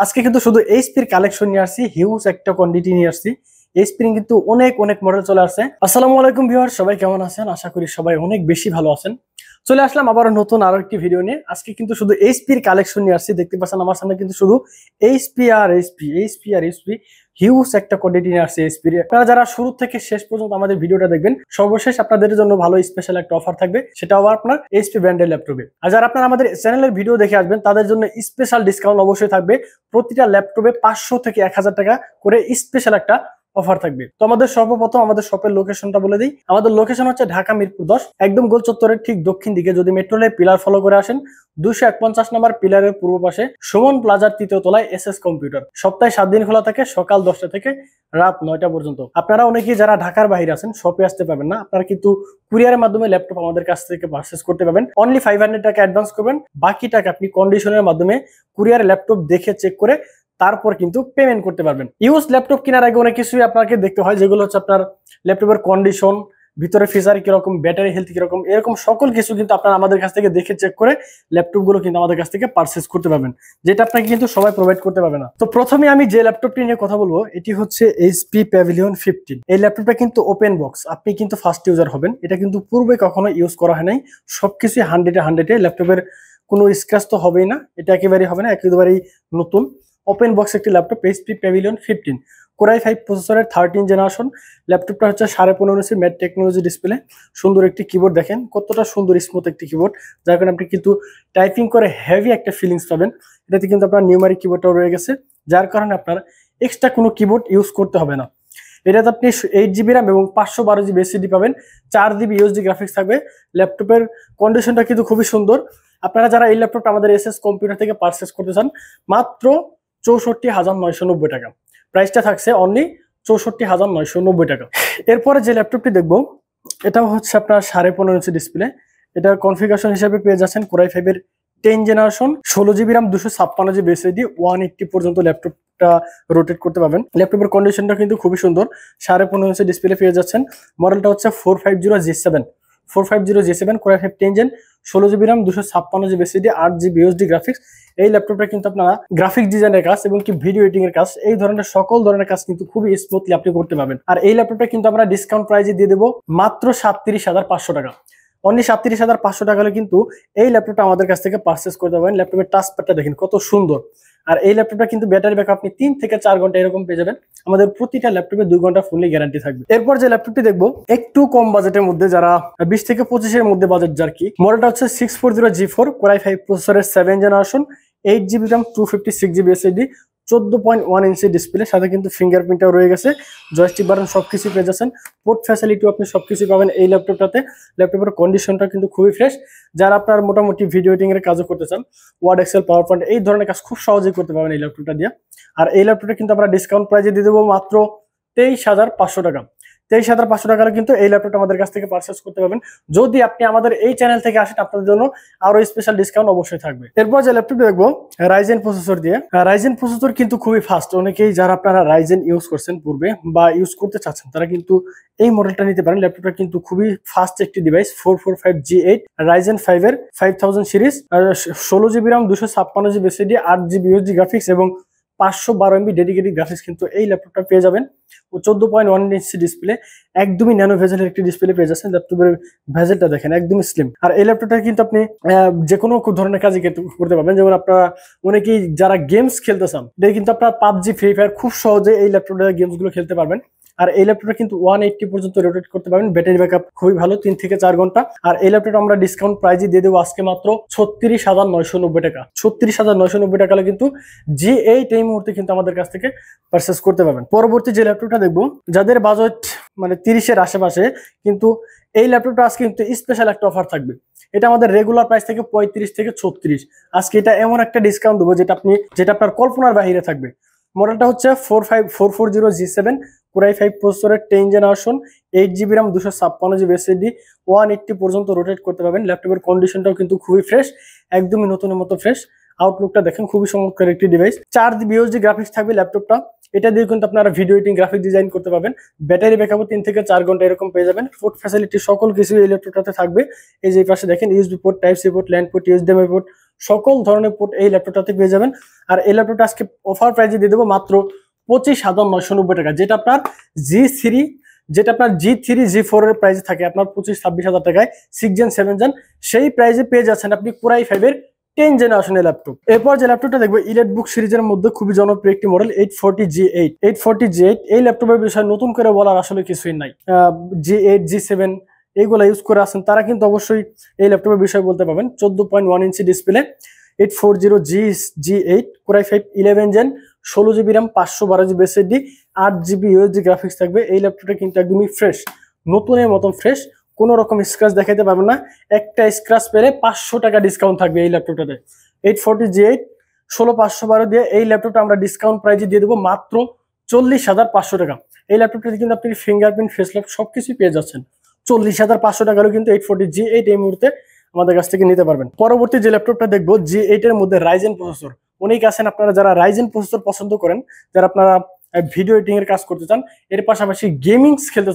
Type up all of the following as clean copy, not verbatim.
আজকে কিন্তু শুধু এইচপির কালেকশন নিয়ে আসছি, হিউজ একটা কোয়ান্টিটি নিয়ে আসছি। এইচপির কিন্তু অনেক অনেক মডেল চলে আসছে। আসসালামু আলাইকুম ভিউয়ার, সবাই কেমন আছেন? আশা করি সবাই অনেক বেশি ভালো আছেন। চলে আসলাম আবার নতুন আরো একটি ভিডিও নিয়ে। আজকে কিন্তু শুধু এইচপির কালেকশন নিয়ে আসছি। দেখতে পাচ্ছেন আমার সামনে কিন্তু শুধু এইচপি হিউজ একটা কোয়ান্টিটি নিয়ে আসছে এইচপির। আপনারা যারা শুরু থেকে শেষ পর্যন্ত আমাদের ভিডিওটা দেখবেন, সর্বশেষ আপনাদের জন্য ভালো স্পেশাল একটা অফার থাকবে, সেটা আবার আপনার এইচপি ব্র্যান্ডের ল্যাপটপে। আর যারা আপনারা আমাদের চ্যানেলের ভিডিও দেখে আসবেন, তাদের জন্য স্পেশাল ডিসকাউন্ট অবশ্যই থাকবে। প্রতিটা ল্যাপটপে 500 থেকে 1000 টাকা করে স্পেশাল একটা অফার থাকবে। তো আমাদের সর্বপ্রথম আমাদের শপের লোকেশনটা বলে দিই। আমাদের লোকেশন হচ্ছে ঢাকা মিরপুর 10, একদম গোল চত্বরের ঠিক দক্ষিণ দিকে। যদি মেট্রো রেলের পিলার ফলো করে আসেন, 251 নম্বর পিলারের পূর্ব পাশে সুমন প্লাজার 3য় তলায় এসএস কম্পিউটার। সপ্তাহে 7 দিন খোলা থাকে, সকাল 10টা থেকে রাত 9টা পর্যন্ত। আপনারা অনেকেই যারা ঢাকার বাইরে আছেন, শপে আসতে পারবেন না, আপনারা কিন্তু কুরিয়ারের মাধ্যমে ল্যাপটপ আমাদের কাছ থেকে পারচেজ করতে পারবেন। অনলি 500 টাকা অ্যাডভান্স করবেন, বাকি টাকা আপনি কন্ডিশনের মাধ্যমে কুরিয়ার ল্যাপটপ দেখে চেক করে তারপর কিন্তু পেমেন্ট করতে পারবেন। ইউজ ল্যাপটপ কেনার আগে অনেক কিছুই আপনাকে দেখতে হয়, যেগুলো হচ্ছে আপনার ল্যাপটপের কন্ডিশন, ভিতরে ফিচার কিরকম, ব্যাটারি হেলথ কিরকম, এরকম সকল কিছু কিন্তু আপনারা আমাদের কাছ থেকে দেখে চেক করে ল্যাপটপ গুলো কিন্তু আমাদের কাছ থেকে পারচেজ করতে পারবেন, যেটা আপনাকে কিন্তু সবাই প্রোভাইড করতে পারবে না। তো প্রথমে আমি যে ল্যাপটপটি নিয়ে কথা বলবো, এটি হচ্ছে এইচপি প্যাভিলিয়ন 15। এই ল্যাপটপটা কিন্তু ওপেন বক্স, আপনি কিন্তু ফার্স্ট ইউজার হবেন। এটা কিন্তু পূর্বে কখনো ইউজ করা হয় নাই। সবকিছুই 100-এ ল্যাপটপের কোনো স্ক্র্যাচ তো হবেই না, এটা একেবারেই হবে না, একেবারেই নতুন ওপেন বক্স একটি ল্যাপটপ এইচপি প্যাভিলিয়ন 15। কোরাই 5 প্রসেসরের 13 জেনারেশন। ল্যাপটপটা হচ্ছে 15.5 ইঞ্চি ম্যাট টেকনোলজি ডিসপ্লে। সুন্দর একটি কিবোর্ড, দেখেন কতটা সুন্দর স্মুথ একটি কিবোর্ড, যার কারণে আপনি কিন্তু টাইপিং করে হেভি একটা ফিলিংস পাবেন। এটাতে কিন্তু আপনার নিউমারিক কিবোর্ডটাও রয়ে গেছে, যার কারণে আপনার এক্সট্রা কোনো কিবোর্ড ইউজ করতে হবে না। এটাতে আপনি 8GB র্যাম এবং 512GB এসএসডি পাবেন, 4GB ইউএসডি গ্রাফিক্স থাকবে। ল্যাপটপের কন্ডিশনটা কিন্তু খুবই সুন্দর। আপনারা যারা এই ল্যাপটপটা আমাদের এসএস কম্পিউটার থেকে পারচেজ করতে চান, মাত্র 64,990 টাকা প্রাইসটা থাকছে, অনলি 64,990 টাকা। এরপরে যে ল্যাপটপটি দেখবো, এটাও হচ্ছে আপনার 15.5 ইঞ্চি ডিসপ্লে। এটার কনফিগারেশন হিসেবে পেয়ে যাচ্ছেন core i 5 10 generation, 16GB RAM, 256GB SSD, 180 পর্যন্ত ল্যাপটপটা রোটেট করতে পারবেন। ল্যাপটপের কন্ডিশনটা কিন্তু খুবই সুন্দর। 15.5 ইঞ্চি ডিসপ্লে পেয়ে যাচ্ছেন। মডেলটা হচ্ছে 450G7 core i 5 10 gen, 16GB RAM, 256GB SSD, 8GB USD graphics. এই ল্যাপটপটা কিন্তু আপনারা গ্রাফিক ডিজাইনের কাজ এবং কি ভিডিও এডিটিং এর কাজ, এই ধরনের সকল ধরনের কাজ কিন্তু খুবই স্মুথলি আপনি করতে পারবেন। আর এই ল্যাপটপটা কিন্তু আমরা ডিসকাউন্ট প্রাইসে দিয়ে দেবো মাত্র 37,500 টাকা। অনলি 37,500 টাকা হলে কিন্তু এই ল্যাপটপটা আমাদের কাছ থেকে পারচেজ করতে পারবেন। ল্যাপটপের টাচপ্যাডটা দেখেন কত সুন্দর। আর এই ল্যাপটপটা কিন্তু ব্যাটারি ব্যাকআপ আপনি 3 থেকে 4 ঘন্টা এরকম পেয়ে যাবেন। আমাদের প্রতিটা ল্যাপটপে 2 ঘন্টা ফুললি গ্যারান্টি থাকবে। এরপর যে ল্যাপটপটি দেখবো, একটু কম বাজেটের মধ্যে, যারা 20 থেকে 25 এর মধ্যে বাজেট যার কি, মডেলটা হচ্ছে 640G4 কোরাই 5 প্রসেসরের 7 generation, 8GB RAM, 256GB SSD, 14.1 inch display, সাথে কিন্তু ফিঙ্গারপ্রিন্টটাও রয়ে গেছে, জয়স্টিক বাটন সবকিছু পেয়ে যাচ্ছেন। পোর্ট ফ্যাসিলিটিও আপনি সবকিছু পাবেন এই ল্যাপটপটাতে। ল্যাপটপের কন্ডিশনটা কিন্তু খুবই ফ্রেশ। যারা আপনার মোটামুটি ভিডিও এডিটিং এর কাজও করতে চান, ওয়ার্ড, এক্সেল, পাওয়ার পয়েন্ট এই ধরনের কাজ খুব সহজেই করতে পারবেন এই ল্যাপটপটা দিয়ে। আর এই ল্যাপটপটা কিন্তু আমরা ডিসকাউন্ট প্রাইসে দিয়ে দেবো মাত্র 23,500 টাকা। 23,500 টাকা কিন্তু এই ল্যাপটপটা আমাদের কাছ থেকে পারচেজ করতে পারবেন। যদি আপনি আমাদের এই চ্যানেল থেকে আসেন, আপনাদের জন্য আরো স্পেশাল ডিসকাউন্ট অবশ্যই থাকবে। এরপর যে ল্যাপটপটি দেখবো, রাইজেন প্রসেসর দিয়ে। রাইজেন প্রসেসর কিন্তু খুবই ফাস্ট। অনেকেই যারা আপনারা রাইজেন ইউজ করছেন পূর্বে বা ইউজ করতে চাচ্ছেন, তারা কিন্তু এই মডেলটা নিতে পারেন। ল্যাপটপটা কিন্তু খুবই ফাস্ট একটি ডিভাইস। 445G8 রাইজেন 5 এর 5000 series, 16GB RAM, 256GB SSD, 8GB USD graphics এবং 512MB ডেডিকেটেড গ্রাফিক্স কিন্তু এই ল্যাপটপটা পেয়ে যাবেন। ও 14.1 ইঞ্চি ডিসপ্লে, একদমই ন্যানো ভেজেলের একটি ডিসপ্লে পেয়ে যাচ্ছেন। ল্যাপটপের ভেজেলটা দেখেন একদমই স্লিম। আর এই ল্যাপটপটা কিন্তু আপনি যে কোনো ধরনের কাজই করতে পারবেন। যেমন আপনারা অনেকেই যারা গেমস খেলতে চান, এটা কিন্তু আপনারা পাবজি, ফ্রি ফায়ার খুব সহজে এই ল্যাপটপে গেমস গুলো খেলতে পারবেন। আর এই ল্যাপটপটা কিন্তু 180 পর্যন্ত রোটেট করতে পারবেন। ব্যাটারি ব্যাকআপ খুবই ভালো, 3 থেকে 4 ঘন্টা। আর এই ল্যাপটপটা আমরা ডিসকাউন্ট প্রাইজে দিয়ে দেবো আজকে মাত্র 36,990 টাকা। 36,990 টাকা হলে কিন্তু G8 এই মুহূর্তে কিন্তু আমাদের কাছ থেকে পারচেজ করতে পারবেন। পরবর্তী যে ল্যাপটপটা দেখবো, যাদের বাজেট মানে 30-এর আশেপাশে, কিন্তু এই ল্যাপটপটা আজকে কিন্তু স্পেশাল একটা অফার থাকবে। এটা আমাদের রেগুলার প্রাইস থেকে 35 থেকে 36। আজকে এটা এমন একটা ডিসকাউন্ট দেবো যেটা আপনার কল্পনার বাহিরে থাকবে। মডেলটা হচ্ছে 440G7 কোরাই 5 প্রসেসরের 10 generation, 8GB RAM, 256GB SSD, 180 পর্যন্ত রোটেট করতে পারবেন। ল্যাপটপের কন্ডিশনটাও কিন্তু খুবই ফ্রেশ, একদমই নতুনের মতো ফ্রেশ। আউটলুকটা দেখেন খুবই চমৎকার একটি ডিভাইস। 4GB ইউএসডি গ্রাফিক্স থাকবে ল্যাপটপটা। এটা দিয়ে কিন্তু আপনারা ভিডিও এডিটিং, গ্রাফিক ডিজাইন করতে পারবেন। ব্যাটারি ব্যাকআপও 3 থেকে 4 ঘন্টা এরকম পেয়ে যাবেন। পোর্ট ফ্যাসিলিটি সকল কিছু এই ল্যাপটপটাতে থাকবে। এই যে পাশে দেখেন USB port, type C port, LAN port, HDMI port সকল ধরনের পোর্ট এই ল্যাপটপটাতে পেয়ে যাবেন। আর এই ল্যাপটপটা আজকে অফার প্রাইজে দিয়ে দেবো মাত্র 25,990 টাকা, যেটা আপনার G3 G4 এর প্রাইসে থাকে আপনার 25-26 হাজার টাকায় 6 জেন 7 জেন, সেই প্রাইসে পেয়ে যাচ্ছেন আপনি কোরাই 5 এর 10 জেনারেশনের ল্যাপটপ। এরপর যে ল্যাপটপটা দেখবো ইলিটবুক সিরিজের মধ্যে খুবই জনপ্রিয় একটি মডেল 840G8 এই ল্যাপটপের বিষয়ে নতুন করে বলার আসলে কিছুই নাই। G8 G7 এইগুলা ইউজ করে আছেন তারা কিন্তু অবশ্যই এই ল্যাপটপের বিষয়ে বলতে পারবেন। 14.1 inch display, 840G8 core i 5 11 gen, 16GB RAM, 512GB SSD, 8GB USD graphics থাকবে। এই ল্যাপটপটা কিন্তু একদমই ফ্রেশ, নতুনের মতন ফ্রেশ, কোনো রকম স্ক্র্যাচ দেখাতে পারবেন না। একটা স্ক্র্যাচ পেলে 500 টাকা ডিসকাউন্ট থাকবে এই ল্যাপটপটাতে। 840G8 16,512 দিয়ে এই ল্যাপটপটা আমরা ডিসকাউন্ট প্রাইজে দিয়ে দেবো মাত্র 40,500 টাকা। এই ল্যাপটপটাতে কিন্তু আপনি ফিঙ্গারপ্রিন্ট, ফেস লক সবকিছু পেয়ে যাচ্ছেন। 40,500 টাকারও কিন্তু 840G8 এই মুহূর্তে আমাদের কাছ থেকে নিতে পারবেন। পরবর্তী যে ল্যাপটপটা দেখবো G8 এর মধ্যে রাইজেন প্রসেসর। অনেক আছেন আপনারা যারা রাইজেন প্রসেসর পছন্দ করেন, যারা আপনারা ভিডিও এডিটিং এর কাজ করতে চান, এর পাশাপাশি গেমস খেলতে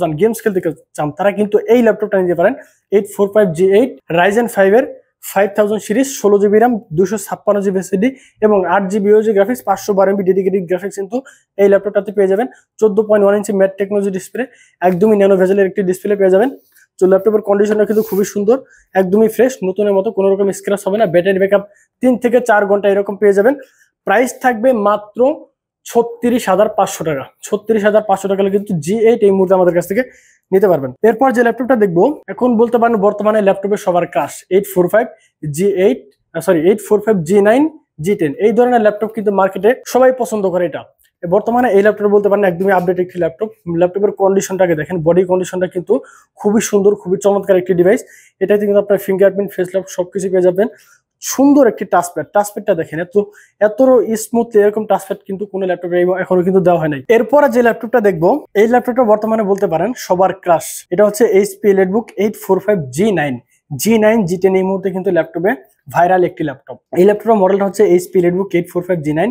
চান, তারা কিন্তু এই ল্যাপটপটা নিতে পারেন। 845G8 রাইজেন 5 এর 5000 series, 16GB RAM, 256GB SSD এবং 8GB USD graphics, 512MB dedicated graphics কিন্তু এই ল্যাপটপটাতে পেয়ে যাবেন। 14.1 ইঞ্চি ম্যাট টেকনোলজি ডিসপ্লে, একদমই ন্যানো ভেজেলের একটি ডিসপ্লে পেয়ে যাবেন। তো ল্যাপটপের কন্ডিশনটা কিন্তু খুবই সুন্দর, একদমই ফ্রেশ, নতুনের মতো, কোনো রকম স্ক্র্যাচ হবে না। ব্যাটারি ব্যাকআপ 3 থেকে 4 ঘন্টা এরকম পেয়ে যাবেন। প্রাইস থাকবে মাত্র 36,500 টাকা। 36,500 টাকা কিন্তু G8 এই মুহূর্তে আমাদের কাছ থেকে নিতে পারবেন। এরপর যে ল্যাপটপটা দেখবো, এখন বলতে পারেন বর্তমানে ল্যাপটপের সবার ক্রাশ 845G9 G10 এই ধরনের ল্যাপটপ কিন্তু মার্কেটে সবাই পছন্দ করে। এটা বর্তমানে এই ল্যাপটপ বলতে পারেন একদমই আপডেট একটি ল্যাপটপ। ল্যাপটপের কন্ডিশনটাকে দেখেন, বডি কন্ডিশনটা কিন্তু খুবই সুন্দর, খুবই চমৎকার একটি ডিভাইস। এটাতে কিন্তু আপনার ফিঙ্গারপ্রিন্ট, ফেস লক সবকিছু পেয়ে যাবেন। সুন্দর একটি টাচপ্যাডটা দেখেন, এত স্মুথলি এরকম টাচপ্যাড কিন্তু কোনো ল্যাপটপে এখনো কিন্তু দেওয়া হয় নাই। এরপরে যে ল্যাপটপটা দেখবো, এই ল্যাপটপটা বর্তমানে বলতে পারেন সবার ক্রাশ। এটা হচ্ছে HP এলিটবুক 845G9 G10 এই মুহূর্তে কিন্তু ল্যাপটপে ভাইরাল একটি ল্যাপটপ। এই ল্যাপটপের মডেলটা হচ্ছে HP এলিটবুক 845G9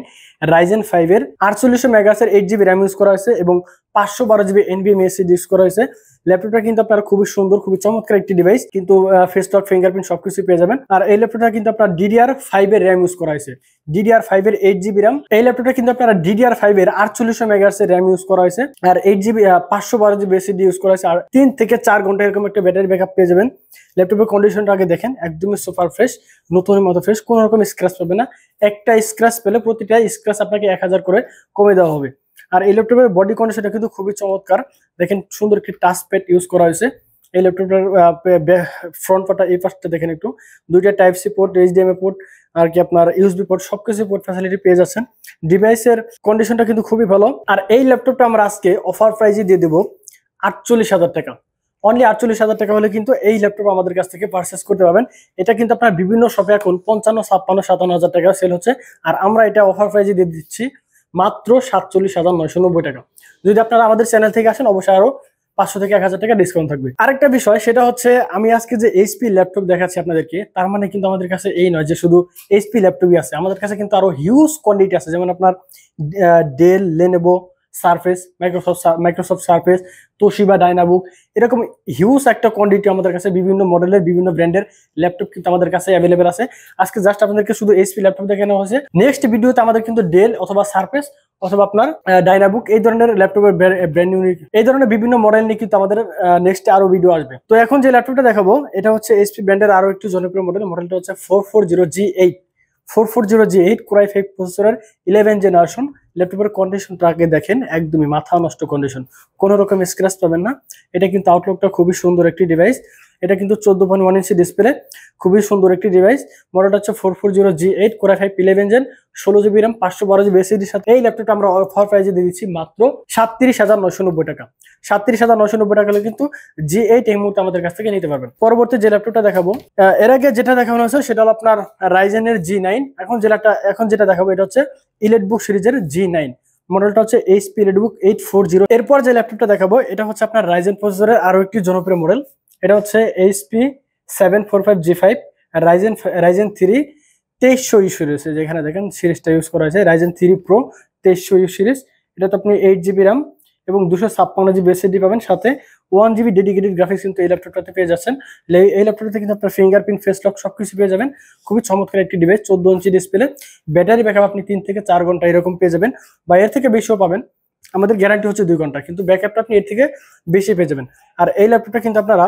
রাইজেন 5 এর 4800 মেগাহার্টজের 8GB RAM ইউজ করা হয়েছে এবং 512GB NVMe SSD ইউজ করা হয়েছে। ল্যাপটপটা কিন্তু আপনার খুবই সুন্দর, খুবই চমৎকার একটি ডিভাইস, কিন্তু ফেস লক, ফিঙ্গারপ্রিন্ট সবকিছু পেয়ে যাবেন। আর এই ল্যাপটপটা কিন্তু আপনার DDR5 এর RAM ইউজ করা হয়েছে, DDR5 এর 8GB RAM। এই ল্যাপটপটা কিন্তু আপনার DDR5 এর 4800 মেগাহার্টজের RAM ইউজ করা হয়েছে আর 8GB 512GB SSD ইউজ করা হয়েছে। আর 3 থেকে 4 ঘন্টা এরকম একটা ব্যাটারি ব্যাকআপ পেয়ে যাবেন। ল্যাপটপের কন্ডিশনটা আগে দেখেন, একদমই সুপার ফ্রেশ, নতুনের মতো ফ্রেশ, কোনো রকম স্ক্র্যাচ পাবে না। একটা স্ক্র্যাচ পেলে প্রতিটা স্ক্র্যাচ আপনাকে 1000 করে কমে দেওয়া হবে। আর এই ল্যাপটপের বডি কন্ডিশনটা কিন্তু খুবই চমৎকার, দেখেন সুন্দর একটি টাচপ্যাড ইউজ করা হয়েছে। এই ল্যাপটপটার ফ্রন্ট পার্টটা, এই পাশটা দেখেন একটু, দুইটা Type-C পোর্ট, HDMI পোর্ট আর কি আপনার USB পোর্ট, সবকিছু পোর্ট ফ্যাসিলিটি পেয়ে যাচ্ছেন। ডিভাইসের কন্ডিশনটা কিন্তু খুবই ভালো। আর এই ল্যাপটপটা আমরা আজকে অফার প্রাইজে দিয়ে দেবো 48,000 টাকা। অনলি 48,000 টাকা হলে কিন্তু এই ল্যাপটপ আমাদের কাছ থেকে পারচেস করতে পারবেন। এটা কিন্তু আপনার বিভিন্ন শপে এখন 55, 56, 57 হাজার টাকা সেল হচ্ছে, আর আমরা এটা অফার প্রাইজে দিয়ে দিচ্ছি মাত্র 47,990 টাকা। যদি আপনারা আমাদের চ্যানেল থেকে আসেন অবশ্যই আরো 500 থেকে 1000 টাকা ডিসকাউন্ট থাকবে। আরেকটা বিষয়, সেটা হচ্ছে আমি আজকে যে HP ল্যাপটপ দেখাচ্ছি আপনাদেরকে, তার মানে কিন্তু আমাদের কাছে এই নয় যে শুধু HP ল্যাপটপই আছে, আমাদের কাছে কিন্তু আরো হিউজ কোয়ান্টিটি আছে। যেমন আপনার Dell, Lenovo, surface, Microsoft surface, Toshiba, Dynabook, এরকম হিউজ একটা কোয়ান্টিটি আমাদের কাছে বিভিন্ন মডেলের, বিভিন্ন ব্র্যান্ডের ল্যাপটপ কিন্তু আমাদের কাছে অ্যাভেলেবেল আছে। আজকে জাস্ট আপনাদেরকে শুধু HP ল্যাপটপ দেখানো হয়েছে। নেক্সট ভিডিওতে আমাদের কিন্তু ডেল অথবা সারফেস অথবা আপনার ডাইনাবুক এই ধরনের ল্যাপটপের ব্র্যান্ড ইউনিক, এই ধরনের বিভিন্ন মডেল নিয়ে কিন্তু আমাদের নেক্সট আরো ভিডিও আসবে। তো এখন যে ল্যাপটপটা দেখাবো, এটা হচ্ছে HP ব্র্যান্ডের আরো একটু জনপ্রিয় মডেলটা হচ্ছে 440G8 কোরাই 5 প্রসেসরের 11 জেনারেশন। ল্যাপটপের কন্ডিশনটা আগে দেখেন, একদমই মাথা নষ্ট কন্ডিশন, কোনো রকম স্ক্র্যাচ পাবেন না। এটা কিন্তু আউটলুকটা খুবই সুন্দর একটি ডিভাইস। এটা কিন্তু 14.1 ইঞ্চি ডিসপ্লে, খুবই সুন্দর একটি ডিভাইস। মডেলটা হচ্ছে 440G8 core i 5 11 gen, 16GB RAM, 512GB SSD সাথে এই ল্যাপটপটা আমরা অফার প্রাইজে দিয়ে দিচ্ছি মাত্র 37,990 টাকা। 37,990 টাকা হলে কিন্তু G8 এই মুহূর্তে আমাদের কাছ থেকে নিতে পারবেন। পরবর্তী যে ল্যাপটপটা দেখাবো, এর আগে যেটা দেখানো হয়েছে সেটা হলো আপনার রাইজেনের G9। এখন যেটা দেখাবো এটা হচ্ছে ইলিটবুক সিরিজের G9। মডেলটা হচ্ছে HP এলিটবুক 840। এরপর যে ল্যাপটপটা দেখাবো এটা হচ্ছে আপনার রাইজেন প্রসেসরের আরো একটি জনপ্রিয় মডেল। এটা হচ্ছে HP 745G5 Ryzen 3 2300 you series. যেখানে দেখেন সিরিজটা ইউজ করা হয়েছে রাইজেন 3 Pro 2300 ইউ সিরিজ। এটাতে আপনি 8GB RAM এবং 256GB SSD পাবেন, সাথে 1 GB ডেডিকেটেড গ্রাফিক্স কিন্তু এই ল্যাপটপটাতে পেয়ে যাচ্ছেন। এই ল্যাপটপটাতে কিন্তু আপনার ফিঙ্গারপ্রিন্ট, ফেস লক সবকিছু পেয়ে যাবেন। খুবই চমৎকার একটি device, 14 inch display, battery backup আপনি 3 থেকে 4 ঘন্টা এরকম পেয়ে যাবেন, বা এর থেকে বেশিও পাবেন। আমাদের গ্যারান্টি হচ্ছে 2 ঘন্টা, কিন্তু ব্যাকআপটা আপনি এর থেকে বেশি পেয়ে যাবেন। আর এই ল্যাপটপটা কিন্তু আপনারা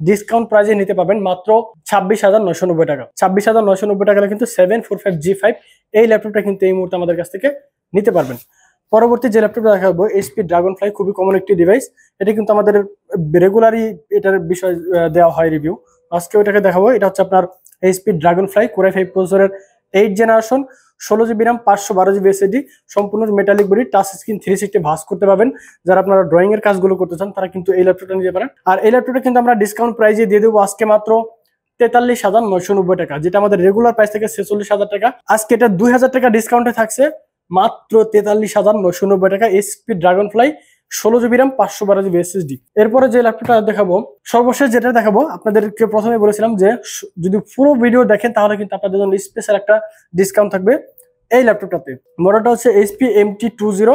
ডিসকাউন্ট প্রাইজে নিতে পাবেন মাত্র 26,990 টাকা। 26,990 টাকা কিন্তু 745G5 এই ল্যাপটপটা কিন্তু এই মুহূর্তে আমাদের কাছ থেকে নিতে পারবেন। পরবর্তী যে ল্যাপটপটা দেখাবো HP ড্রাগনফ্লাই, খুবই কমন একটি ডিভাইস। এটা কিন্তু আমাদের রেগুলারই এটার বিষয় দেওয়া হয় রিভিউ। আজকে ওইটাকে দেখাবো। এটা হচ্ছে আপনার HP ড্রাগনফ্লাই Core i5 প্রসেসরের 8 generation, 16 GB RAM, 512 GB SSD, সম্পূর্ণ মেটালিক বডি, টাচ স্ক্রিন, 360 ভাঁজ করতে পারবেন। যারা আপনারা ড্রয়িং এর কাজগুলো করতে চান তারা কিন্তু এই ল্যাপটপটা নিতে পারেন। আর এই ল্যাপটপটা কিন্তু আমরা ডিসকাউন্ট প্রাইজে দিয়ে দেবো আজকে মাত্র 43,990 টাকা, যেটা আমাদের রেগুলার প্রাইস থেকে 46,000 টাকা। আজকে এটা 2,000 টাকা ডিসকাউন্টে থাকছে মাত্র 43,990 টাকা। HP Dragonfly 16 GB RAM, 512 GB SSD। এরপরে যে ল্যাপটপটা দেখাবো, সর্বশেষ যেটা দেখাবো, আপনাদেরকে প্রথমে বলেছিলাম যে যদি পুরো ভিডিও দেখেন তাহলে কিন্তু আপনাদের জন্য স্পেশাল একটা ডিসকাউন্ট থাকবে এই ল্যাপটপটাতে। মডেলটা হচ্ছে HP MT20,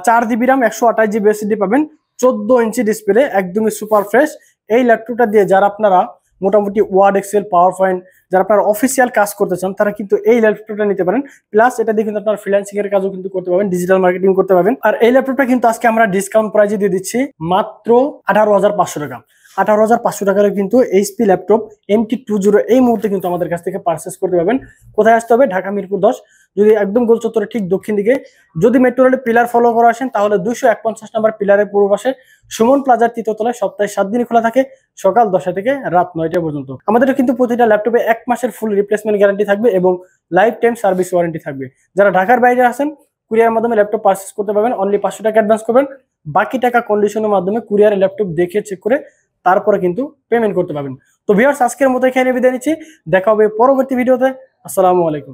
4 GB RAM, 128 GB SSD পাবেন, 14 ইঞ্চি ডিসপ্লে, একদমই সুপার ফ্রেশ। এই ল্যাপটপটা দিয়ে যারা আপনারা মোটামুটি ওয়ার্ড, এক্সেল, পাওয়ার পয়েন্ট, যারা আপনারা অফিসিয়াল কাজ করতে চান তারা কিন্তু এই ল্যাপটপটা নিতে পারেন। প্লাস এটা দিয়ে কিন্তু আপনারা ফ্রিল্যান্সিং এর কাজও কিন্তু করতে পারবেন, ডিজিটাল মার্কেটিং করতে পারবেন। আর এই ল্যাপটপটা কিন্তু আজকে আমরা ডিসকাউন্ট প্রাইজে দিয়ে দিচ্ছি মাত্র 18,500 টাকা। 18,500 টাকার কিন্তু HP ল্যাপটপ MT20 এই মুহূর্তে কিন্তু আমাদের কাছ থেকে পারচেস করতে পারবেন। কোথায় আসতে হবে? ঢাকা মিরপুর 10, যদি একদম গোল চত্বরের ঠিক দক্ষিণ দিকে, যদি মেট্রো রেলে পিলার ফলো করে আসেন তাহলে 251 নাম্বার পিলারের পূর্ব পাশে সুমন প্লাজার 3য় তলায়, সপ্তাহে 7 দিনই খোলা থাকে, সকাল 10টা থেকে রাত 9টা পর্যন্ত। আমাদের কিন্তু প্রতিটা ল্যাপটপে 1 মাসের ফুল রিপ্লেসমেন্ট গ্যারান্টি থাকবে এবং লাইফ টাইম সার্ভিস ওয়ারেন্টি থাকবে। যারা ঢাকার বাইরে আছেন কুরিয়ার মাধ্যমে ল্যাপটপ পারচেস করতে পারবেন, অনলি 500 টাকা অ্যাডভান্স করবেন, বাকি টাকা কন্ডিশনের মাধ্যমে কুরিয়ারে ল্যাপটপ দেখে চেক করে তারপরে কিন্তু পেমেন্ট করতে পারবেন। তো ভিউয়ার্স, আজকের মতো এখানে বিদায় নিচ্ছি, দেখা হবে পরবর্তী ভিডিওতে। আসসালামু আলাইকুম।